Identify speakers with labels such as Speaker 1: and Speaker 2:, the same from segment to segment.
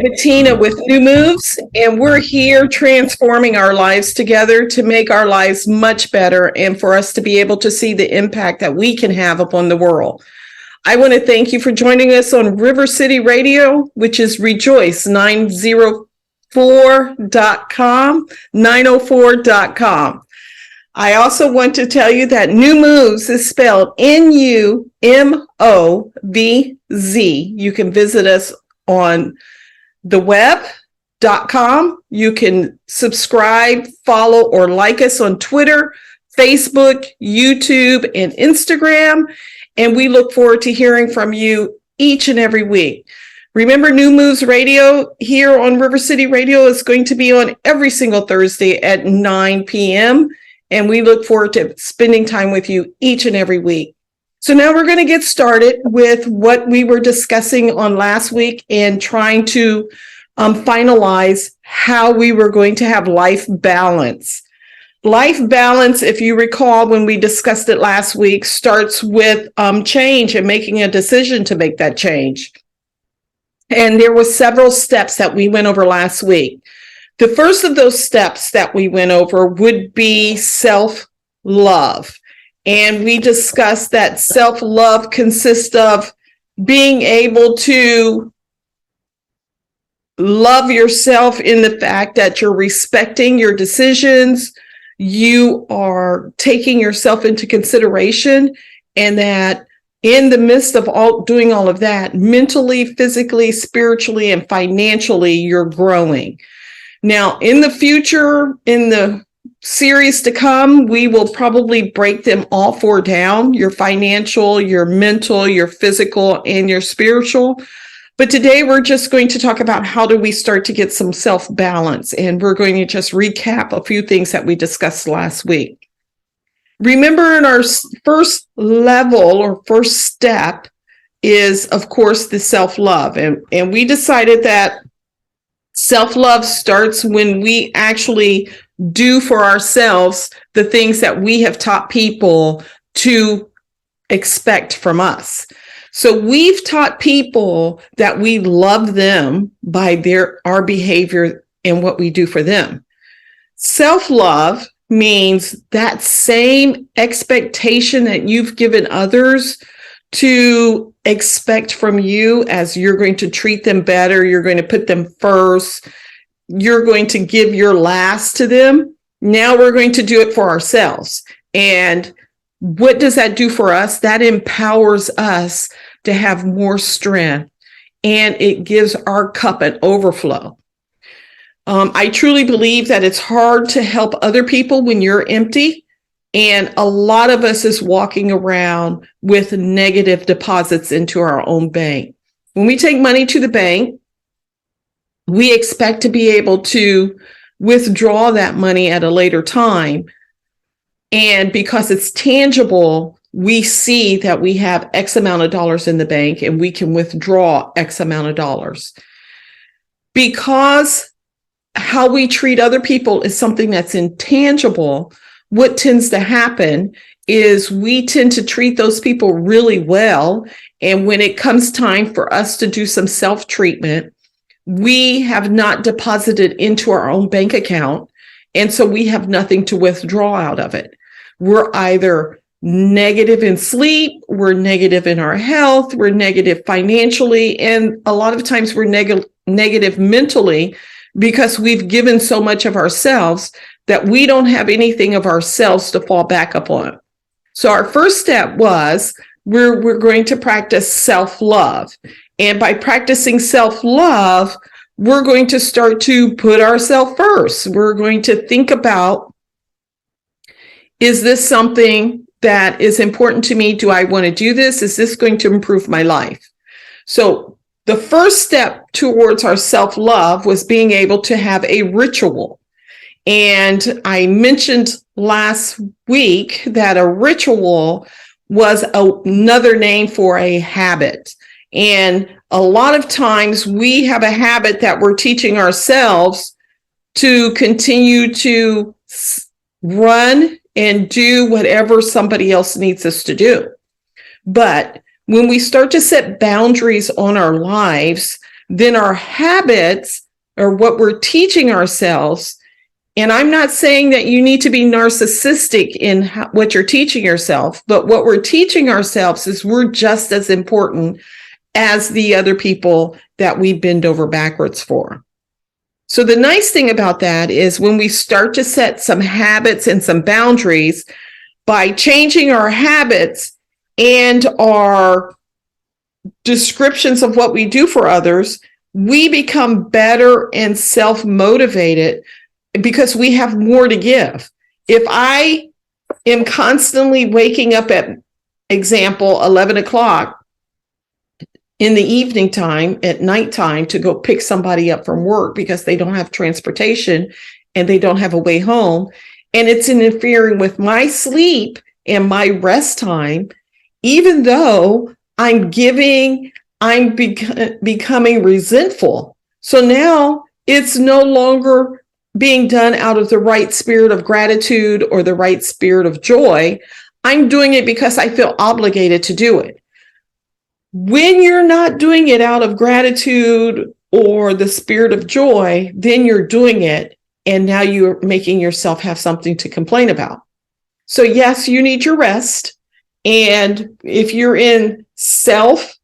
Speaker 1: Vitina with NUMOVZ, and we're here transforming our lives together to make our lives much better and for us to be able to see the impact that we can have upon the world. I want to thank you for joining us on River City Radio, which is rejoice904.com, 904.com. I also want to tell you that NUMOVZ is spelled NUMOVZ. You can visit us on the web.com. You can subscribe, follow, or like us on Twitter, Facebook, YouTube, and Instagram. And we look forward to hearing from you each and every week. Remember, NUMOVZ Radio here on River City Radio is going to be on every single Thursday at 9 p.m. And we look forward to spending time with you each and every week. So now we're going to get started with what we were discussing on last week and trying to finalize how we were going to have life balance. Life balance, if you recall when we discussed it last week, starts with change and making a decision to make that change. And there were several steps that we went over last week. The first of those steps that we went over would be self-love. And we discussed that self-love consists of being able to love yourself in the fact that you're respecting your decisions, you are taking yourself into consideration, and that in the midst of doing all of that, mentally, physically, spiritually, and financially, you're growing. Now, in the future, in the series to come, we will probably break them all four down: your financial, your mental, your physical, and your spiritual. But today we're just going to talk about how do we start to get some self-balance, and we're going to just recap a few things that we discussed last week. Remember, in our first level or first step is, of course, the self-love. And we decided that self-love starts when we actually do for ourselves the things that we have taught people to expect from us. So we've taught people that we love them by our behavior and what we do for them. Self-love means that same expectation that you've given others to expect from you, as you're going to treat them better, you're going to put them first, you're going to give your last to them. Now we're going to do it for ourselves. And what does that do for us? That empowers us to have more strength, and it gives our cup an overflow. I truly believe that it's hard to help other people when you're empty. And a lot of us is walking around with negative deposits into our own bank. When we take money to the bank, we expect to be able to withdraw that money at a later time. And because it's tangible, we see that we have X amount of dollars in the bank and we can withdraw X amount of dollars. Because how we treat other people is something that's intangible, what tends to happen is we tend to treat those people really well. And when it comes time for us to do some self-treatment, we have not deposited into our own bank account. And so we have nothing to withdraw out of it. We're either negative in sleep, we're negative in our health, we're negative financially, and a lot of times we're negative mentally because we've given so much of ourselves that we don't have anything of ourselves to fall back upon. So our first step was we're going to practice self-love. And by practicing self-love, we're going to start to put ourselves first. We're going to think about, is this something that is important to me? Do I want to do this? Is this going to improve my life? So the first step towards our self-love was being able to have a ritual. And I mentioned last week that a ritual was another name for a habit. And a lot of times we have a habit that we're teaching ourselves to continue to run and do whatever somebody else needs us to do. But when we start to set boundaries on our lives, then our habits or what we're teaching ourselves. And I'm not saying that you need to be narcissistic in what you're teaching yourself, but what we're teaching ourselves is we're just as important as the other people that we bend over backwards for. So the nice thing about that is when we start to set some habits and some boundaries, by changing our habits and our descriptions of what we do for others, we become better and self-motivated because we have more to give. If I am constantly waking up at, example, 11 o'clock in the evening time, at nighttime, to go pick somebody up from work because they don't have transportation and they don't have a way home, and it's interfering with my sleep and my rest time, even though I'm becoming resentful. So now it's no longer being done out of the right spirit of gratitude or the right spirit of joy. I'm doing it because I feel obligated to do it. When you're not doing it out of gratitude or the spirit of joy, then you're doing it, and now you're making yourself have something to complain about. So yes, you need your rest. And if you're in self-love,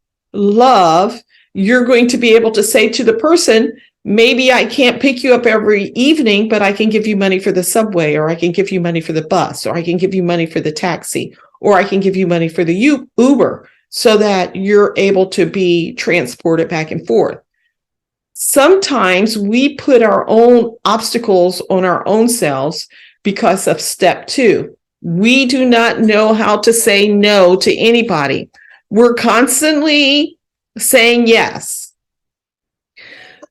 Speaker 1: you're going to be able to say to the person, maybe I can't pick you up every evening, but I can give you money for the subway, or I can give you money for the bus, or I can give you money for the taxi, or I can give you money for the Uber, so that you're able to be transported back and forth. Sometimes we put our own obstacles on our own selves because of step 2. We do not know how to say no to anybody. We're constantly saying yes.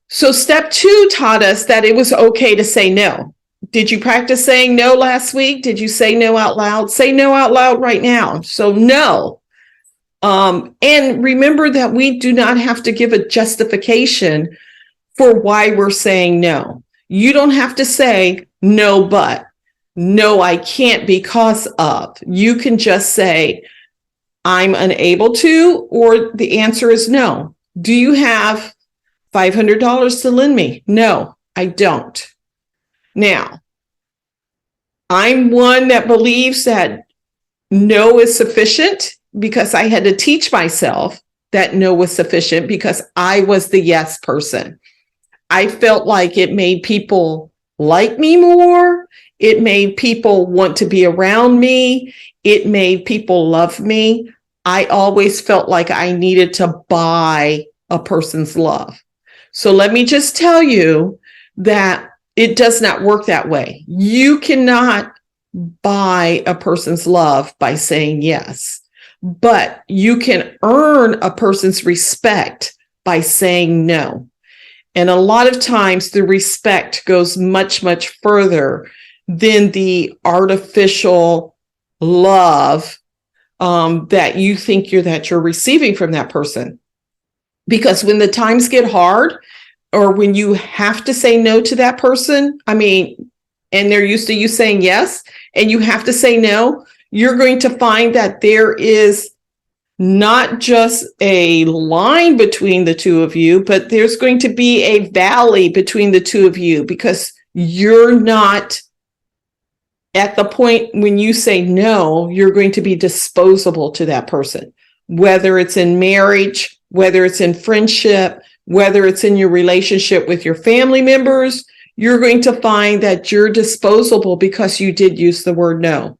Speaker 1: So step 2 taught us that it was okay to say no. Did you practice saying no last week? Did you say no out loud? Say no out loud right now. So no. And remember that we do not have to give a justification for why we're saying no. You don't have to say no, but no, I can't because of. You can just say, I'm unable to, or the answer is no. Do you have $500 to lend me? No, I don't. Now, I'm one that believes that no is sufficient, because I had to teach myself that no was sufficient because I was the yes person. I felt like it made people like me more. It made people want to be around me. It made people love me. I always felt like I needed to buy a person's love. So let me just tell you that it does not work that way. You cannot buy a person's love by saying yes. But you can earn a person's respect by saying no. And a lot of times the respect goes much, much further than the artificial love that you think you're receiving from that person. Because when the times get hard, or when you have to say no to that person, and they're used to you saying yes, and you have to say no, you're going to find that there is not just a line between the two of you, but there's going to be a valley between the two of you, because you're not at the point when you say no, you're going to be disposable to that person, whether it's in marriage, whether it's in friendship, whether it's in your relationship with your family members. You're going to find that you're disposable because you did use the word no.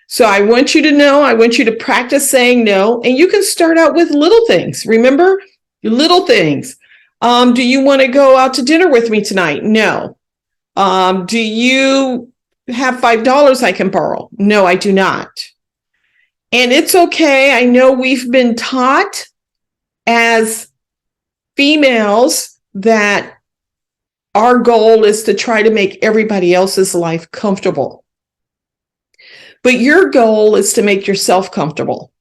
Speaker 1: So I want you to know, I want you to practice saying no, and you can start out with little things. Remember, little things. Do you want to go out to dinner with me tonight? No. Do you have $5 I can borrow? No, I do not. And it's okay. I know we've been taught as females that our goal is to try to make everybody else's life comfortable. But your goal is to make yourself comfortable.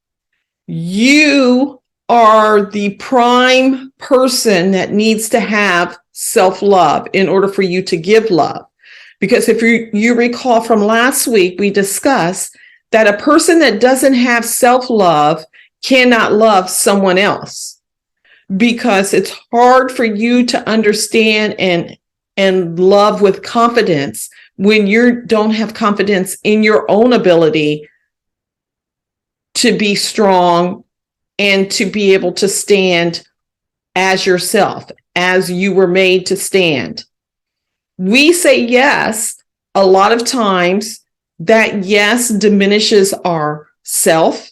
Speaker 1: You are the prime person that needs to have self-love in order for you to give love. Because if you recall from last week, we discussed that a person that doesn't have self-love cannot love someone else. because it's hard for you to understand and love with confidence when you don't have confidence in your own ability to be strong and to be able to stand as yourself, as you were made to stand. We say yes a lot of times. That yes diminishes our self.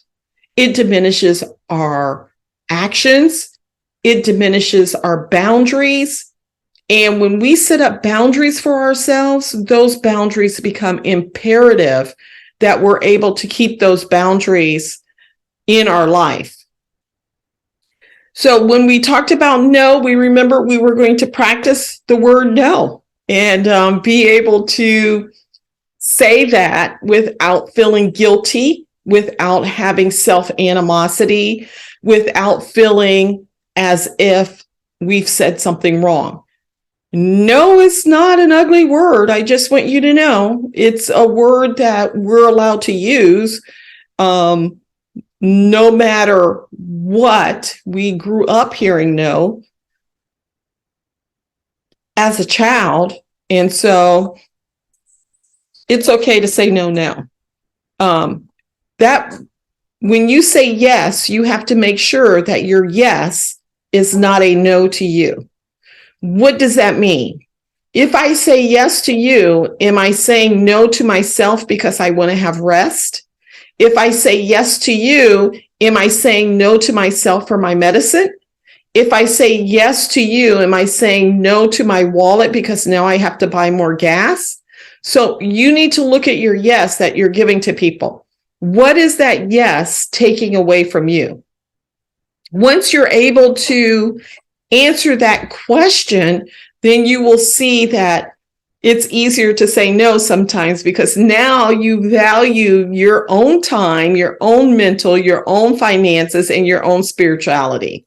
Speaker 1: It diminishes our actions. It diminishes our boundaries. And when we set up boundaries for ourselves, those boundaries become imperative that we're able to keep those boundaries in our life. So when we talked about no, we remember we were going to practice the word no and be able to say that without feeling guilty, without having self-animosity, without feeling as if we've said something wrong. No is not an ugly word. I just want you to know it's a word that we're allowed to use. No matter what, we grew up hearing no as a child. And so it's okay to say no now. That when you say yes, you have to make sure that your yes is not a no to you. What does that mean? If I say yes to you, am I saying no to myself because I want to have rest? If I say yes to you, am I saying no to myself for my medicine? If I say yes to you, am I saying no to my wallet because now I have to buy more gas? So you need to look at your yes that you're giving to people. What is that yes taking away from you? Once you're able to answer that question, then you will see that it's easier to say no sometimes because now you value your own time, your own mental, your own finances, and your own spirituality.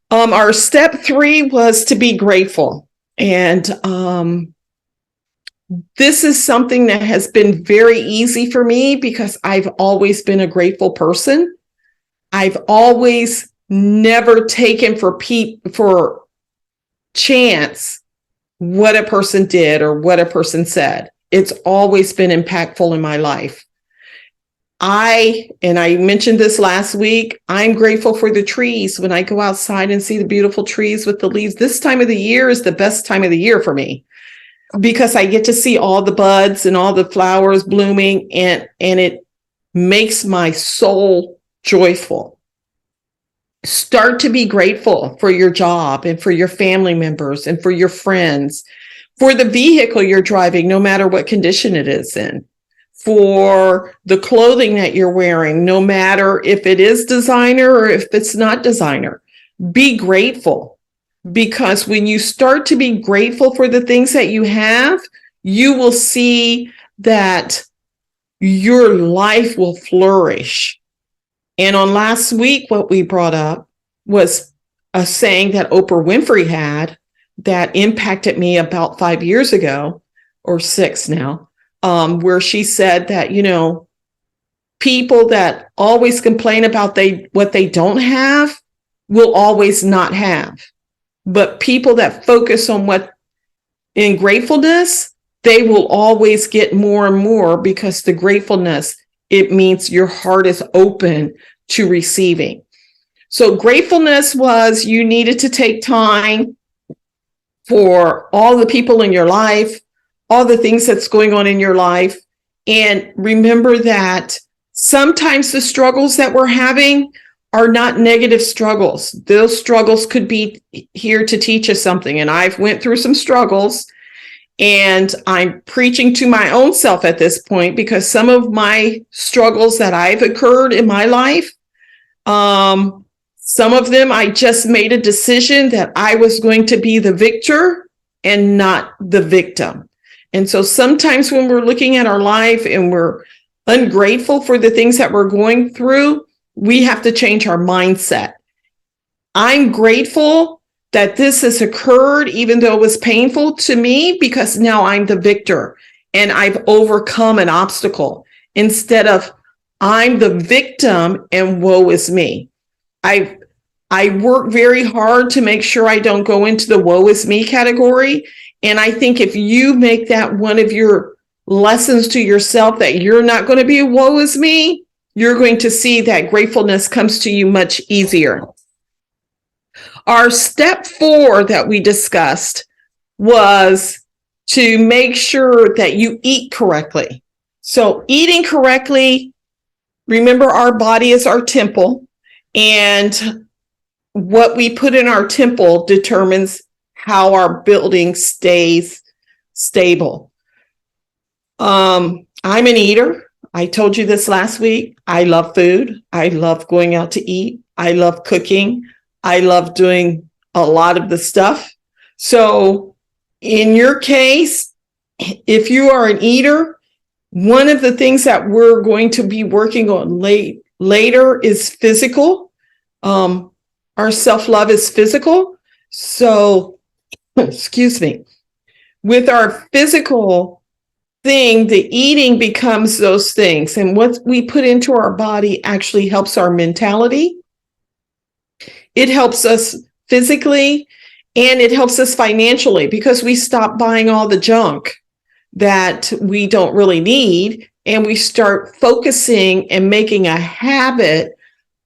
Speaker 1: Our step 3 was to be grateful. And this is something that has been very easy for me because I've always been a grateful person. I've always never taken for chance what a person did or what a person said. It's always been impactful in my life. I mentioned this last week, I'm grateful for the trees. When I go outside and see the beautiful trees with the leaves, this time of the year is the best time of the year for me because I get to see all the buds and all the flowers blooming, and it makes my soul joyful. Start to be grateful for your job and for your family members and for your friends, for the vehicle you're driving, no matter what condition it is in, for the clothing that you're wearing, no matter if it is designer or if it's not designer. Be grateful, because when you start to be grateful for the things that you have, you will see that your life will flourish. And on last week, what we brought up was a saying that Oprah Winfrey had that impacted me about 5 years ago, or 6 now, where she said that, people that always complain about what they don't have will always not have. But people that focus on in gratefulness, they will always get more and more, because the gratefulness, it means your heart is open to receiving. So gratefulness was you needed to take time for all the people in your life, all the things that's going on in your life. And remember that sometimes the struggles that we're having are not negative struggles. Those struggles could be here to teach us something. And I've went through some struggles, and I'm preaching to my own self at this point, because some of my struggles that I've occurred in my life, some of them I just made a decision that I was going to be the victor and not the victim. And so sometimes when we're looking at our life and we're ungrateful for the things that we're going through, we have to change our mindset. I'm grateful that this has occurred, even though it was painful to me, because now I'm the victor and I've overcome an obstacle, instead of I'm the victim and woe is me. I work very hard to make sure I don't go into the woe is me category. And I think if you make that one of your lessons to yourself, that you're not going to be a woe is me, you're going to see that gratefulness comes to you much easier. Our step 4 that we discussed was to make sure that you eat correctly. So eating correctly, remember our body is our temple, and what we put in our temple determines how our building stays stable. I'm an eater. I told you this last week. I love food. I love going out to eat. I love cooking. I love doing a lot of the stuff. So in your case, if you are an eater, one of the things that we're going to be working on later is physical. Our self-love is physical. So, excuse me, with our physical thing, the eating becomes those things. And what we put into our body actually helps our mentality. It helps us physically, and it helps us financially, because we stop buying all the junk that we don't really need, and we start focusing and making a habit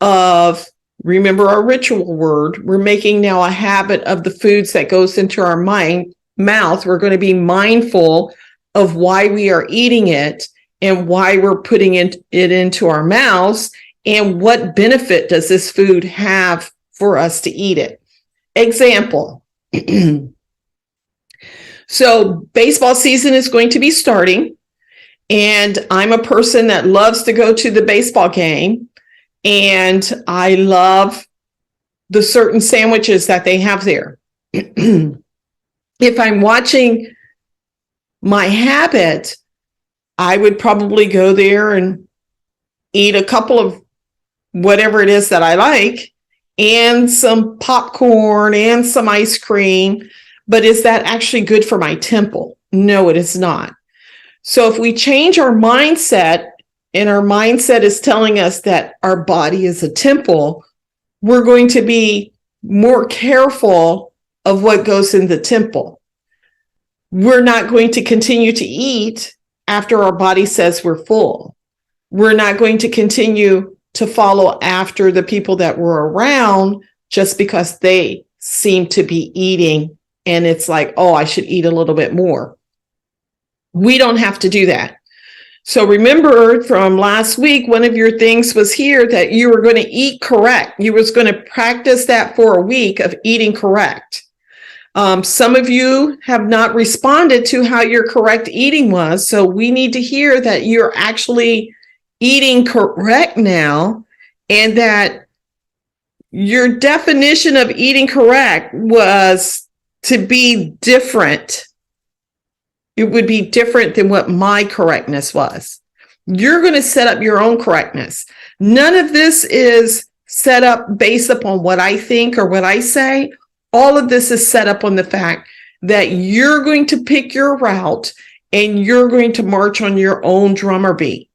Speaker 1: of, remember our ritual word, we're making now a habit of the foods that goes into our mouth. We're going to be mindful of why we are eating it and why we're putting it into our mouths, and what benefit does this food have for us to eat it. Example. So baseball season is going to be starting, and I'm a person that loves to go to the baseball game, and I love the certain sandwiches that they have there. If I'm watching my habit, I would probably go there and eat a couple of whatever it is that I like, and some popcorn and some ice cream. But is that actually good for my temple? No, it is not. So if we change our mindset, and our mindset is telling us that our body is a temple, we're going to be more careful of what goes in the temple. We're not going to continue to eat after our body says we're full. We're not going to continue to follow after the people that we're around just because they seem to be eating, and it's like, oh, I should eat a little bit more. We don't have to do that. So remember from last week, one of your things was here that you were going to eat correct. You was going to practice that for a week of eating correct. Some of you have not responded to how your correct eating was. So we need to hear that you're actually eating correct now, and that your definition of eating correct was to be different. It would be different than what my correctness was. You're going to set up your own correctness. None of this is set up based upon what I think or what I say. All of this is set up on the fact that you're going to pick your route and you're going to march on your own drummer beat.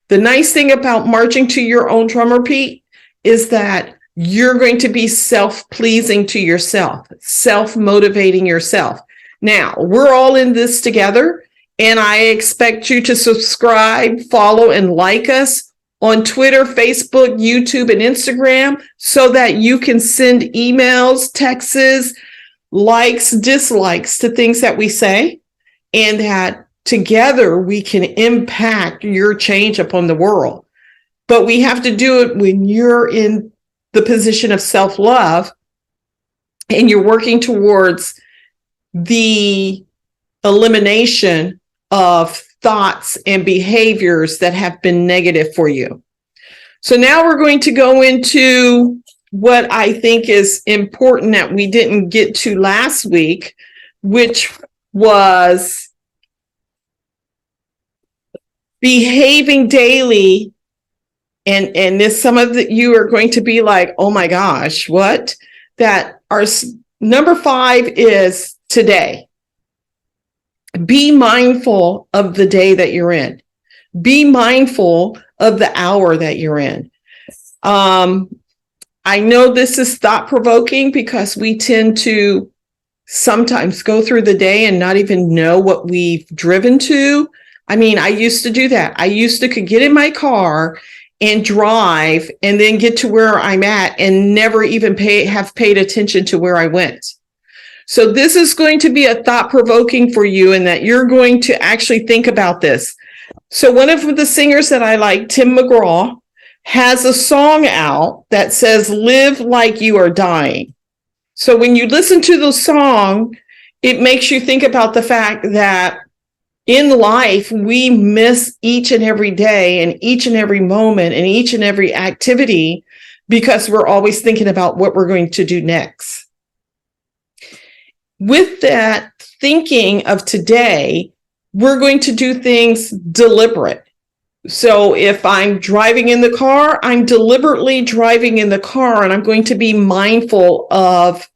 Speaker 1: The nice thing about marching to your own drummer beat is that you're going to be self-pleasing to yourself, self-motivating yourself. Now, we're all in this together, and I expect you to subscribe, follow, and like us on Twitter, Facebook, YouTube, and Instagram, so that you can send emails, texts, likes, dislikes to things that we say, and that together we can impact your change upon the world. But we have to do it when you're in the position of self-love and you're working towards the elimination of thoughts and behaviors that have been negative for you. So now we're going to go into what I think is important that we didn't get to last week, which was behaving daily. And this, some of you are going to be like, oh my gosh, what? That our number 5 is today. Be mindful of the day that you're in. Be mindful of the hour that you're in. I know this is thought-provoking because we tend to sometimes go through the day and not even know what we've driven to. I mean, I used to do that. I used to could get in my car and drive and then get to where I'm at and never even have paid attention to where I went. So this is going to be a thought-provoking for you, in that you're going to actually think about this. So one of the singers that I like, Tim McGraw, has a song out that says, "Live like you are dying." So when you listen to the song, it makes you think about the fact that in life, we miss each and every day and each and every moment and each and every activity because we're always thinking about what we're going to do next. With that thinking of today, we're going to do things deliberate. So if I'm driving in the car, I'm deliberately driving in the car, and I'm going to be mindful of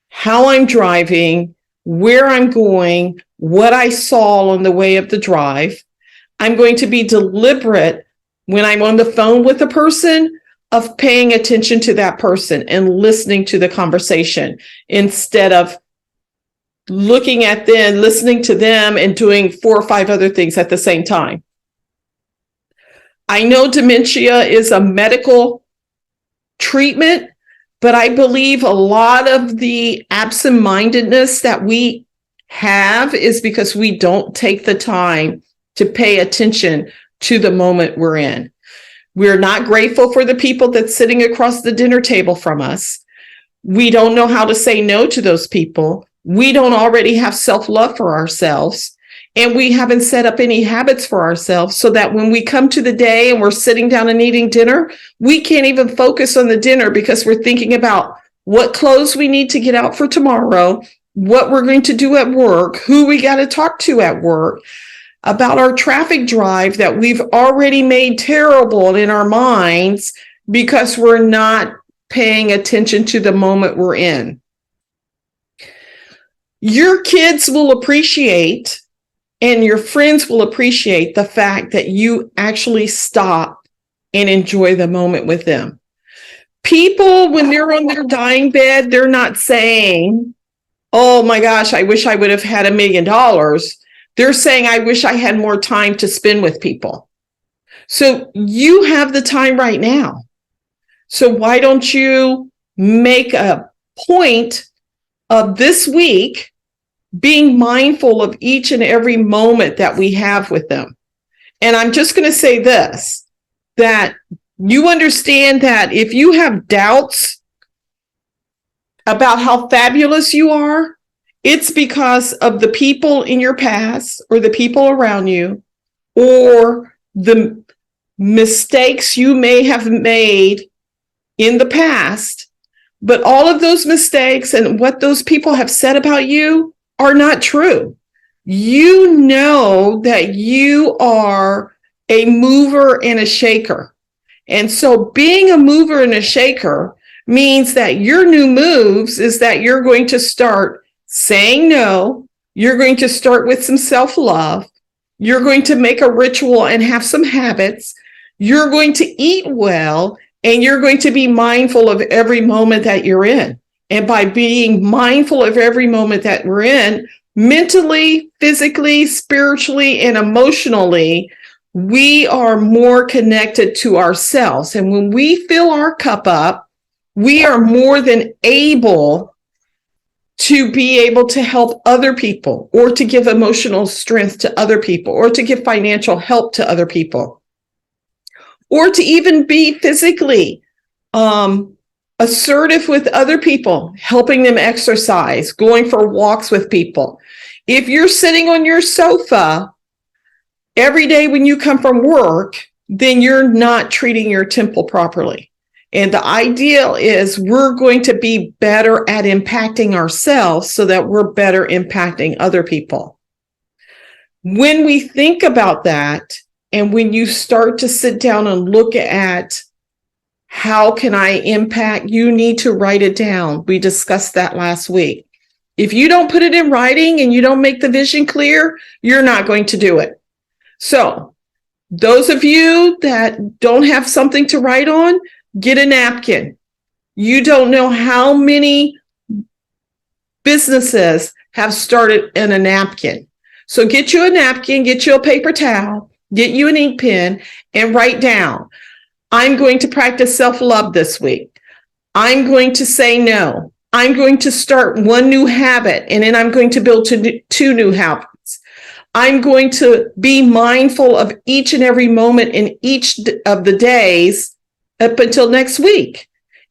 Speaker 1: how I'm driving, where I'm going, what I saw on the way of the drive. I'm going to be deliberate when I'm on the phone with a person of paying attention to that person and listening to the conversation instead of looking at them, listening to them, and doing 4 or 5 other things at the same time. I know dementia is a medical treatment, but I believe a lot of the absent-mindedness that we have is because we don't take the time to pay attention to the moment we're in. We're not grateful for the people that's sitting across the dinner table from us. We don't know how to say no to those people. We don't already have self-love for ourselves, and we haven't set up any habits for ourselves so that when we come to the day and we're sitting down and eating dinner, we can't even focus on the dinner because we're thinking about what clothes we need to get out for tomorrow, what we're going to do at work, who we got to talk to at work, about our traffic drive that we've already made terrible in our minds because we're not paying attention to the moment we're in. Your kids will appreciate, and your friends will appreciate, the fact that you actually stop and enjoy the moment with them. People, when they're on their dying bed, they're not saying, "Oh my gosh, I wish I would have had $1 million." They're saying, "I wish I had more time to spend with people." So you have the time right now. So why don't you make a point of this week being mindful of each and every moment that we have with them? And I'm just going to say this, that you understand that if you have doubts about how fabulous you are, it's because of the people in your past or the people around you or the mistakes you may have made in the past. But all of those mistakes and what those people have said about you are not true. You know that you are a mover and a shaker. And so being a mover and a shaker means that your new moves is that you're going to start saying no. You're going to start with some self-love. You're going to make a ritual and have some habits. You're going to eat well, and you're going to be mindful of every moment that you're in. And by being mindful of every moment that we're in, mentally, physically, spiritually, and emotionally, we are more connected to ourselves. And when we fill our cup up, we are more than able to be able to help other people, or to give emotional strength to other people, or to give financial help to other people, or to even be physically assertive with other people, helping them exercise, going for walks with people. If you're sitting on your sofa every day when you come from work, then you're not treating your temple properly. And the ideal is we're going to be better at impacting ourselves so that we're better impacting other people. When we think about that, and when you start to sit down and look at how can I impact, you need to write it down. We discussed that last week. If you don't put it in writing and you don't make the vision clear, you're not going to do it. So those of you that don't have something to write on, get a napkin, You don't know how many businesses have started in a napkin. So get you a napkin, get you a paper towel, get you an ink pen, and write down, I'm going to practice self-love this week. I'm going to say no. I'm going to start one new habit, and then I'm going to build two new habits. I'm going to be mindful of each and every moment in each of the days up until next week.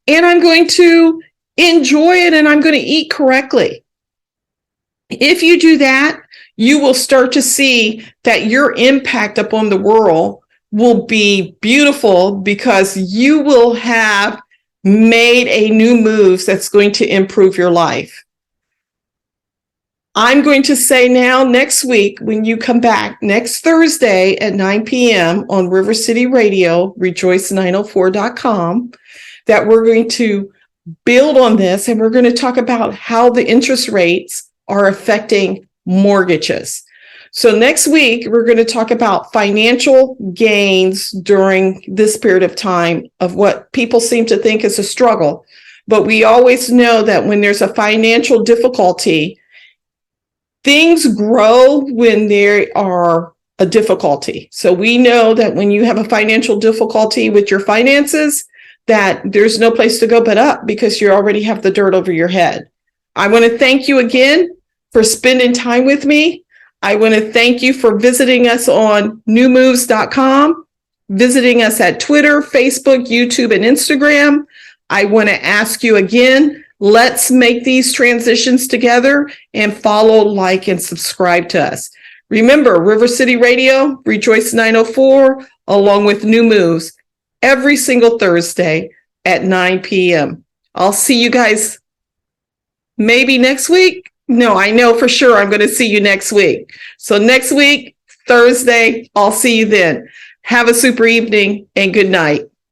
Speaker 1: And I'm going to enjoy it, and I'm going to eat correctly. If you do that, you will start to see that your impact upon the world will be beautiful, because you will have made a new move that's going to improve your life. I'm going to say now, next week, when you come back next Thursday at 9 p.m. on River City Radio, rejoice904.com, that we're going to build on this, and we're going to talk about how the interest rates are affecting mortgages. So next week, we're going to talk about financial gains during this period of time of what people seem to think is a struggle. But we always know that when there's a financial difficulty, things grow when there are a difficulty. So we know that when you have a financial difficulty with your finances, that there's no place to go but up, because you already have the dirt over your head. I want to thank you again for spending time with me. I want to thank you for visiting us on NUMOVZ.com, visiting us at Twitter, Facebook, YouTube, and Instagram. I want to ask you again, let's make these transitions together, and follow, like, and subscribe to us. Remember, River City Radio, Rejoice 904, along with NUMOVZ, every single Thursday at 9 p.m. I'll see you guys maybe next week. No, I know for sure I'm going to see you next week. So next week, Thursday, I'll see you then. Have a super evening and good night.